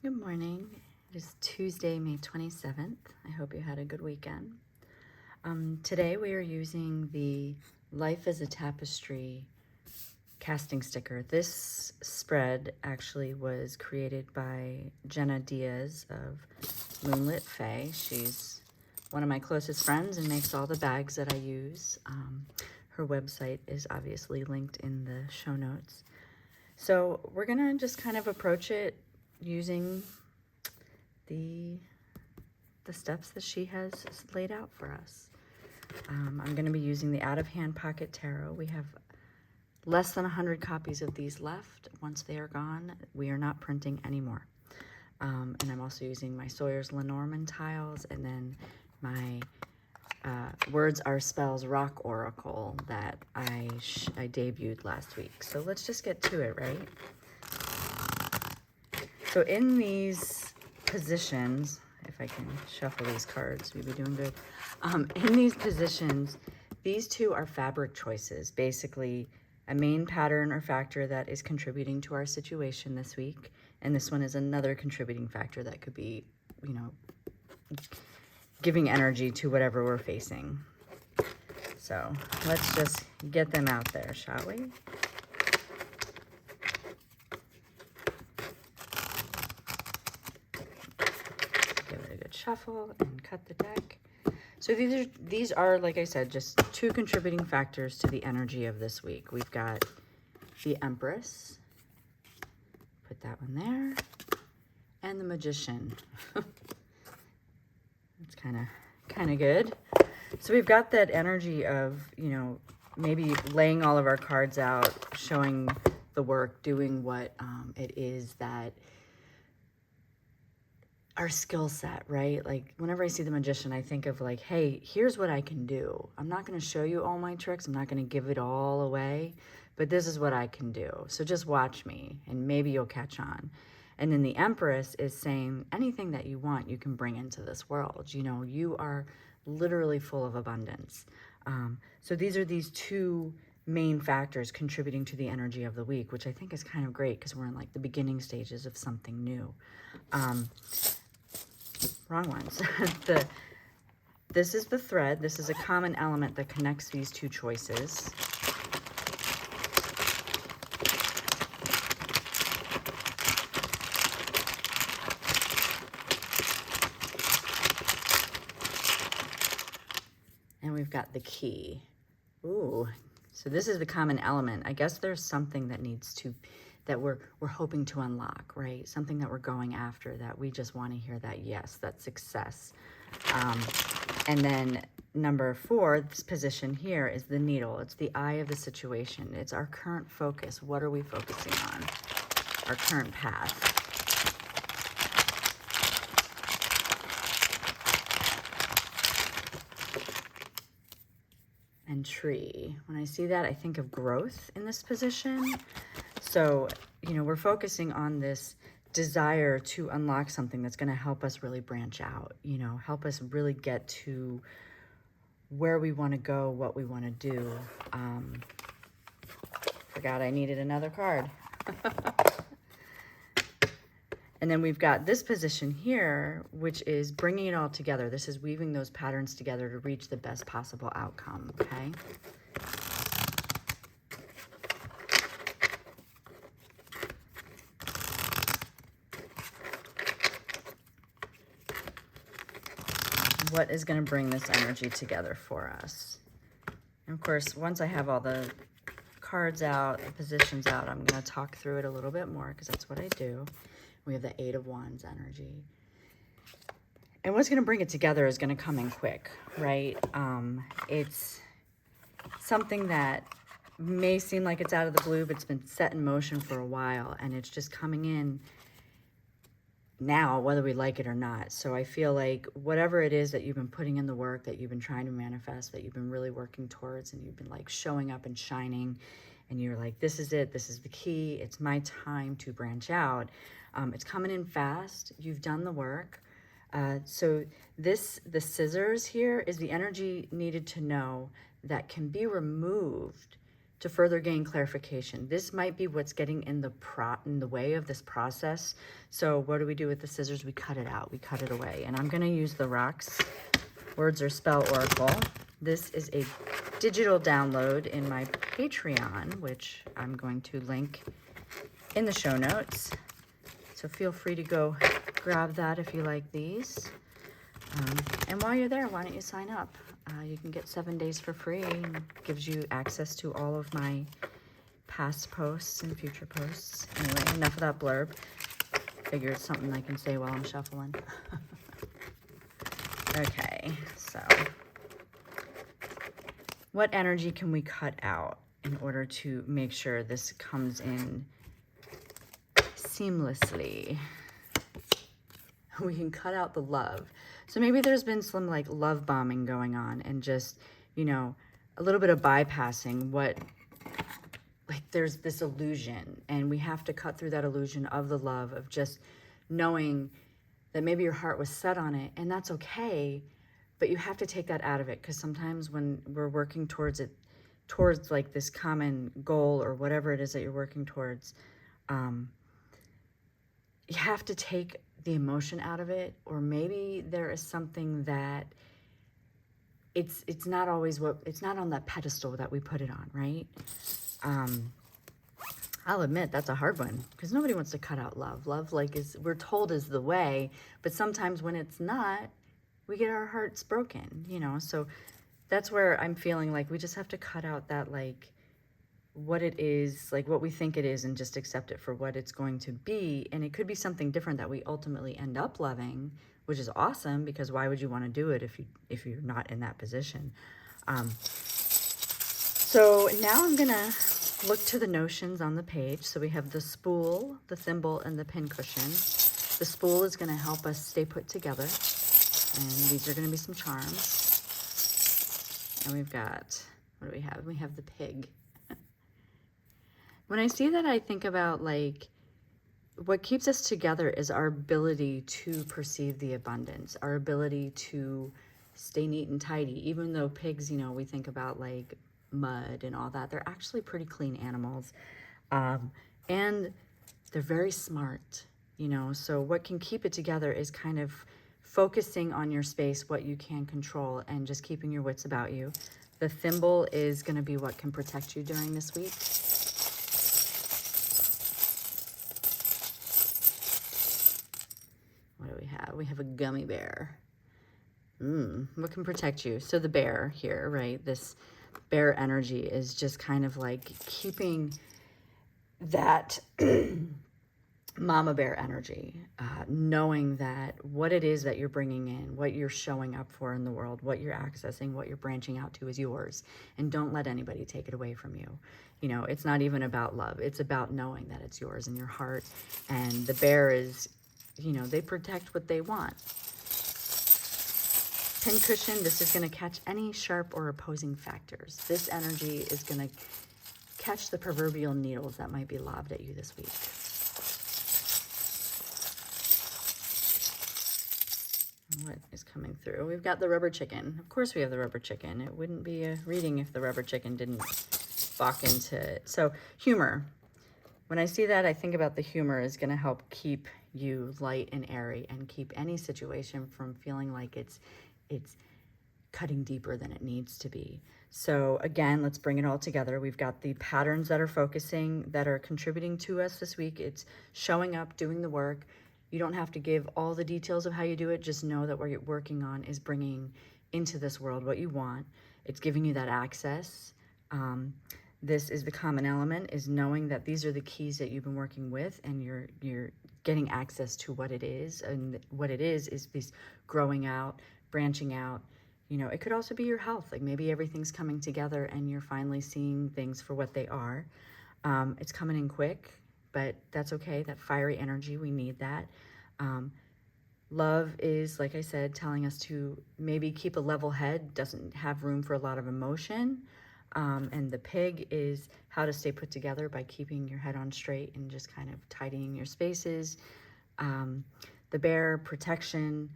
Good morning. It is Tuesday, May 27th. I hope you had a good weekend. Today we are using the Life as a Tapestry casting sticker. This spread actually was created by Jenna Diaz of Moonlit Fae. She's one of my closest friends and makes all the bags that I use. Her website is obviously linked in the show notes. So we're gonna just kind of approach it using the steps that she has laid out for us. I'm going to be using the Out of Hand Pocket Tarot. We have less than 100 copies of these left. Once they are gone, we are not printing anymore. And I'm also using my Sawyer's Lenormand tiles, and then my Words Are Spells Rock Oracle that I debuted last week. So let's just get to it, right? So in these positions, if I can shuffle these cards, we'd be doing good. In these positions, these two are fabric choices, basically a main pattern or factor that is contributing to our situation this week. And this one is another contributing factor that could be, you know, giving energy to whatever we're facing. So let's just get them out there, shall we? Shuffle and cut the deck. So these are, like I said, just two contributing factors to the energy of this week. We've got the Empress, put that one there, and the Magician. It's kind of good. So we've got that energy of, you know, maybe laying all of our cards out, showing the work, doing what it is that our skill set, right? Like whenever I see the Magician, I think of like, hey, here's what I can do. I'm not going to show you all my tricks. I'm not going to give it all away, but this is what I can do. So just watch me and maybe you'll catch on. And then the Empress is saying anything that you want, you can bring into this world. You know, you are literally full of abundance. So these are these two main factors contributing to the energy of the week, which I think is kind of great because we're in like the beginning stages of something new. Wrong ones. This is the thread. This is a common element that connects these two choices. And we've got the key. Ooh, so this is the common element. I guess there's something that needs to, that we're hoping to unlock, right? Something that we're going after, that we just want to hear that yes, that success. And then number 4, this position here is the needle. It's the eye of the situation. It's our current focus. What are we focusing on? Our current path. And tree. When I see that, I think of growth in this position. So, you know, we're focusing on this desire to unlock something that's going to help us really branch out, you know, help us really get to where we want to go, what we want to do. Forgot I needed another card. And then we've got this position here, which is bringing it all together. This is weaving those patterns together to reach the best possible outcome, okay? What is going to bring this energy together for us? And of course, once I have all the cards out, the positions out, I'm going to talk through it a little bit more because that's what I do. We have the 8 of Wands energy. And what's going to bring it together is going to come in quick, right? It's something that may seem like it's out of the blue, but it's been set in motion for a while, and it's just coming in now, whether we like it or not. So I feel like whatever it is that you've been putting in the work, that you've been trying to manifest, that you've been really working towards, and you've been like showing up and shining, and you're like, this is it, this is the key, it's my time to branch out. It's coming in fast. You've done the work. So the scissors here is the energy needed to know that can be removed to further gain clarification. This might be what's getting in the way of this process. So what do we do with the scissors? We cut it out, we cut it away. And I'm gonna use the Rocks Words or Spell Oracle. This is a digital download in my Patreon, which I'm going to link in the show notes. So feel free to go grab that if you like these. And while you're there, why don't you sign up? You can get 7 days for free, and gives you access to all of my past posts and future posts. Anyway, enough of that blurb. Figure it's something I can say while I'm shuffling. Okay, so what energy can we cut out in order to make sure this comes in seamlessly? We can cut out the love. So maybe there's been some like love bombing going on, and just, you know, a little bit of bypassing what, like there's this illusion, and we have to cut through that illusion of the love, of just knowing that maybe your heart was set on it, and that's okay, but you have to take that out of it, because sometimes when we're working towards it, towards like this common goal or whatever it is that you're working towards, you have to take the emotion out of it, or maybe there is something that it's not always what, it's not on that pedestal that we put it on, right? I'll admit that's a hard one, because nobody wants to cut out love. Love, like, is, we're told is the way, but sometimes when it's not, we get our hearts broken, you know? So that's where I'm feeling like we just have to cut out that, like, what it is, like what we think it is, and just accept it for what it's going to be. And it could be something different that we ultimately end up loving, which is awesome, because why would you want to do it if you're not in that position? So now I'm gonna look to the notions on the page. So we have the spool, the thimble, and the pincushion. The spool is gonna help us stay put together, and these are gonna be some charms. And we've got, what do we have? We have the pig. When I see that, I think about, like, what keeps us together is our ability to perceive the abundance, our ability to stay neat and tidy. Even though pigs, you know, we think about like mud and all that, they're actually pretty clean animals. And they're very smart, you know, so what can keep it together is kind of focusing on your space, what you can control, and just keeping your wits about you. The thimble is going to be what can protect you during this week. What do we have? We have a gummy bear. What can protect you? So the bear here, right? This bear energy is just kind of like keeping that mama bear energy, knowing that what it is that you're bringing in, what you're showing up for in the world, what you're accessing, what you're branching out to is yours. And don't let anybody take it away from you. You know, it's not even about love. It's about knowing that it's yours in your heart. And the bear is, you know, they protect what they want. Pincushion, this is going to catch any sharp or opposing factors. This energy is going to catch the proverbial needles that might be lobbed at you this week. What is coming through? We've got the rubber chicken. Of course we have the rubber chicken. It wouldn't be a reading if the rubber chicken didn't walk into it. So humor. When I see that, I think about the humor is going to help keep you light and airy and keep any situation from feeling like it's cutting deeper than it needs to be. So again, let's bring it all together. We've got the patterns that are focusing, that are contributing to us this week. It's showing up, doing the work. You don't have to give all the details of how you do it. Just know that what you're working on is bringing into this world what you want. It's giving you that access. This is the common element, is knowing that these are the keys that you've been working with, and you're getting access to what it is. And what it is this growing out, branching out. You know, it could also be your health. Like maybe everything's coming together and you're finally seeing things for what they are. It's coming in quick, but that's okay. That fiery energy, we need that. Love is, like I said, telling us to maybe keep a level head, doesn't have room for a lot of emotion. And the pig is how to stay put together by keeping your head on straight and just kind of tidying your spaces. The bear, protection,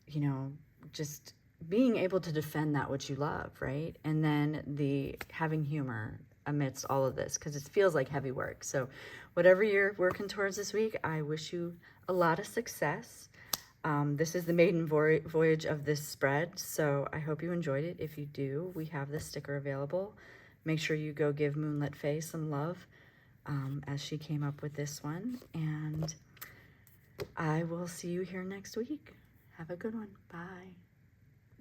you know, just being able to defend that which you love, right? And then the having humor, amidst all of this, because it feels like heavy work. So whatever you're working towards this week, I wish you a lot of success. This is the maiden voyage of this spread, so I hope you enjoyed it. If you do, we have this sticker available. Make sure you go give Moonlit Faye some love as she came up with this one, and I will see you here next week. Have a good one. Bye.